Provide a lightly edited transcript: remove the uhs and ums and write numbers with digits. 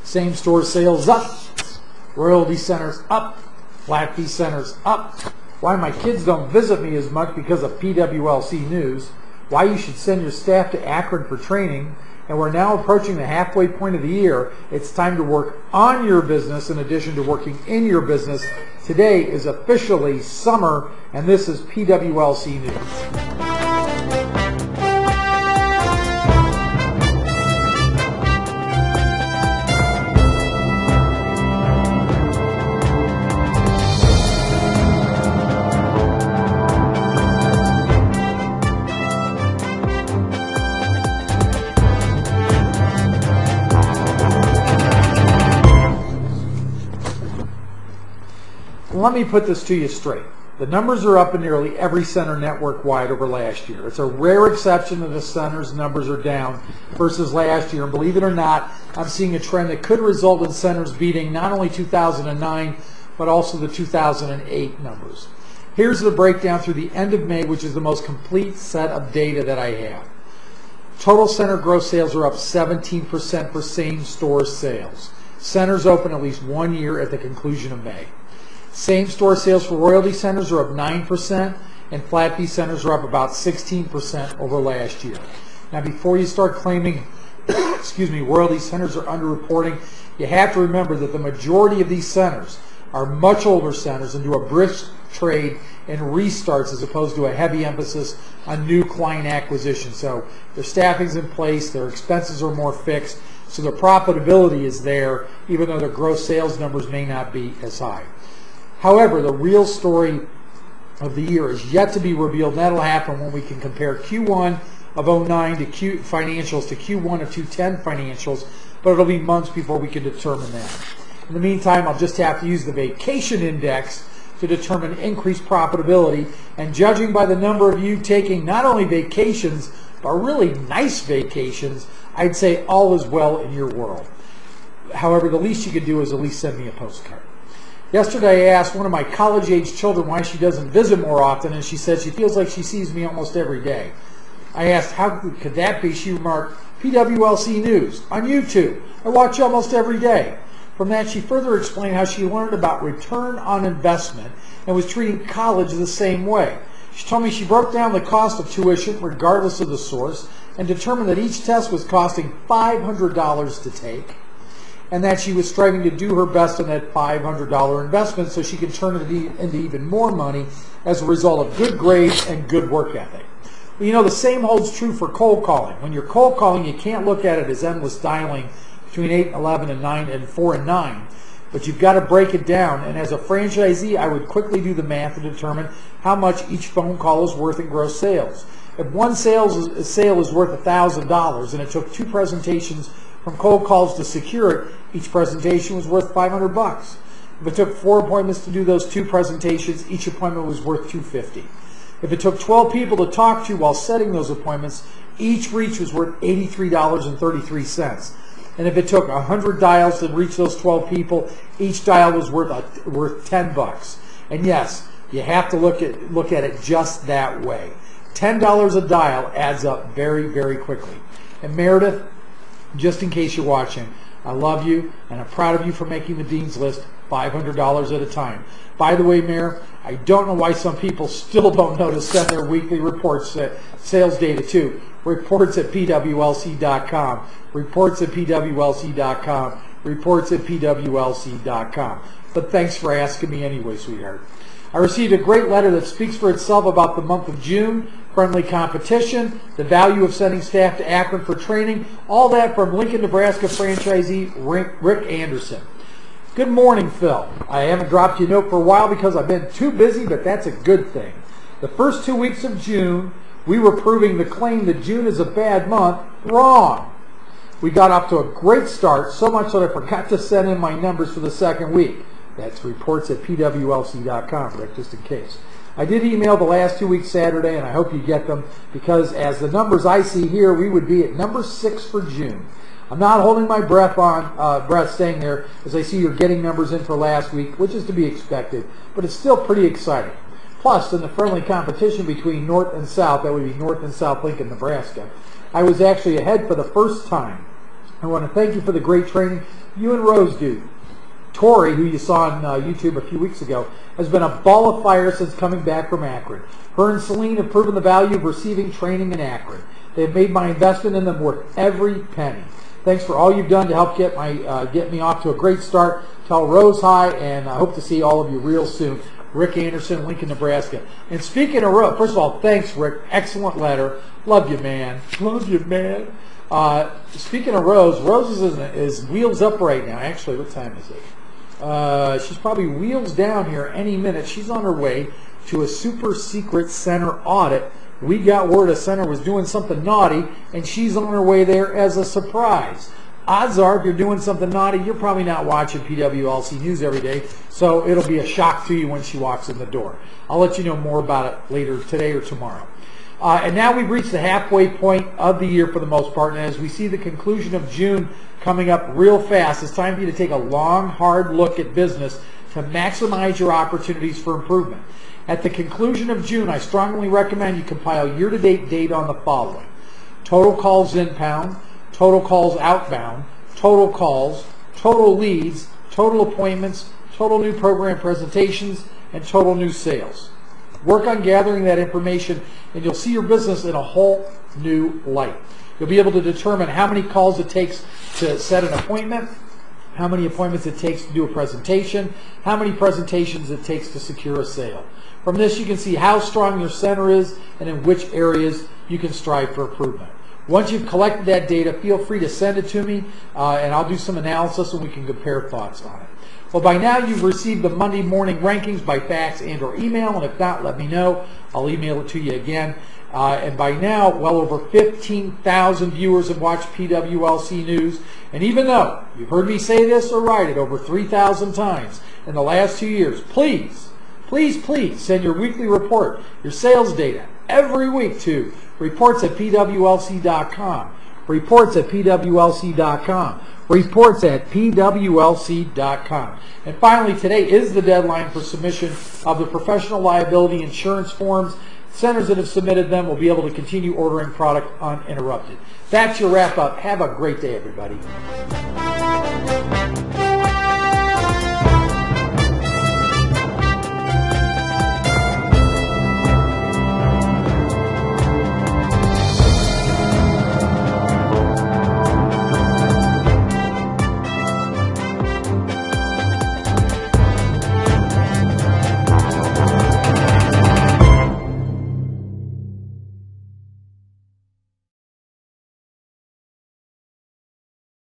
Same store sales up, royalty centers up, flat fee centers up. Why my kids don't visit me as much because of PWLC news. Why you should send your staff to Akron for training. And we're now approaching the halfway point of the year. It's time to work on your business in addition to working in your business. Today is officially summer, and this is PWLC News. Let me put this to you straight. The numbers are up in nearly every center network-wide over last year. It's a rare exception that the center's numbers are down versus last year. And believe it or not, I'm seeing a trend that could result in centers beating not only 2009, but also the 2008 numbers. Here's the breakdown through the end of May, which is the most complete set of data that I have. Total center gross sales are up 17% for same-store sales. Centers open at least 1 year at the conclusion of May. Same-store sales for royalty centers are up 9%, and flat fee centers are up about 16% over last year. Now, before you start claiming, royalty centers are underreporting, you have to remember that the majority of these centers are much older centers and do a brisk trade and restarts as opposed to a heavy emphasis on new client acquisition. So their staffing's in place, their expenses are more fixed, so the profitability is there, even though their gross sales numbers may not be as high. However, the real story of the year is yet to be revealed. That'll happen when we can compare Q1 of 09 to financials to Q1 of 2010 financials, but it'll be months before we can determine that. In the meantime, I'll just have to use the vacation index to determine increased profitability, and judging by the number of you taking not only vacations, but really nice vacations, I'd say all is well in your world. However, the least you could do is at least send me a postcard. Yesterday I asked one of my college-age children why she doesn't visit more often, and she said she feels like she sees me almost every day. I asked how could that be. She remarked, PWLC News on YouTube. I watch almost every day. From that, she further explained how she learned about return on investment and was treating college the same way. She told me she broke down the cost of tuition regardless of the source and determined that each test was costing $500 to take, and that she was striving to do her best on that $500 investment so she could turn it into even more money as a result of good grades and good work ethic. Well, you know, the same holds true for cold calling. When you're cold calling, you can't look at it as endless dialing between 8 and 11 and 9 and 4 and 9, but you've got to break it down. And as a franchisee, I would quickly do the math to determine how much each phone call is worth in gross sales. If one sale is worth $1,000 and it took 2 presentations from cold calls to secure it, each presentation was worth $500. If it took 4 appointments to do those 2 presentations, each appointment was worth $250. If it took 12 people to talk to while setting those appointments, each reach was worth $83.33. And if it took 100 dials to reach those 12 people, each dial was worth $10. And yes, you have to look at it just that way. $10 a dial adds up very, very quickly. And Meredith, just in case you're watching, I love you, and I'm proud of you for making the Dean's List $500 at a time. By the way, Mayor, I don't know why some people still don't know to send their weekly reports, sales data to reports at PWLC.com, reports at PWLC.com, reports at PWLC.com. But thanks for asking me anyway, sweetheart. I received a great letter that speaks for itself about the month of June, friendly competition, the value of sending staff to Akron for training, all that from Lincoln, Nebraska franchisee Rick Anderson. Good morning, Phil. I haven't dropped you a note for a while because I've been too busy, but that's a good thing. The first 2 weeks of June, we were proving the claim that June is a bad month wrong. We got off to a great start, so much that I forgot to send in my numbers for the second week. That's reports at PWLC.com, Rick, just in case. I did email the last 2 weeks Saturday, and I hope you get them, because as the numbers I see here, we would be at number 6 for June. I'm not holding my breath staying there, as I see you're getting numbers in for last week, which is to be expected, but it's still pretty exciting. Plus, in the friendly competition between North and South, that would be North and South Lincoln, Nebraska, I was actually ahead for the first time I want to thank you for the great training you and Rose do. Tori, who you saw on YouTube a few weeks ago, has been a ball of fire since coming back from Akron. Her and Celine have proven the value of receiving training in Akron. They've made my investment in them worth every penny. Thanks for all you've done to help get me off to a great start. Tell Rose hi, and I hope to see all of you real soon. Rick Anderson, Lincoln, Nebraska. And speaking of Rose, first of all, thanks, Rick. Excellent letter. Love you, man. Love you, man. Speaking of Rose, Rose is wheels up right now. Actually, what time is it? She's probably wheels down here any minute. She's on her way to a super secret center audit. We got word a center was doing something naughty, and she's on her way there as a surprise. Odds are, if you're doing something naughty, you're probably not watching PWLC News every day, so it'll be a shock to you when she walks in the door. I'll let you know more about it later today or tomorrow. And now we've reached the halfway point of the year for the most part, and as we see the conclusion of June coming up real fast, it's time for you to take a long, hard look at business to maximize your opportunities for improvement. At the conclusion of June, I strongly recommend you compile year-to-date data on the following: total calls inbound, total calls outbound, total calls, total leads, total appointments, total new program presentations, and total new sales. Work on gathering that information, and you'll see your business in a whole new light. You'll be able to determine how many calls it takes to set an appointment, how many appointments it takes to do a presentation, how many presentations it takes to secure a sale. From this, you can see how strong your center is and in which areas you can strive for improvement. Once you've collected that data, feel free to send it to me, and I'll do some analysis and we can compare thoughts on it. Well, by now you've received the Monday morning rankings by fax and or email, and if not, let me know. I'll email it to you again. And by now, well over 15,000 viewers have watched PWLC News. And even though you've heard me say this or write it over 3,000 times in the last 2 years, please, please, please send your weekly report, your sales data, every week to reports@pwlc.com. Reports@pwlc.com. Reports@pwlc.com. And finally, today is the deadline for submission of the professional liability insurance forms. Centers that have submitted them will be able to continue ordering product uninterrupted. That's your wrap up. Have a great day, everybody.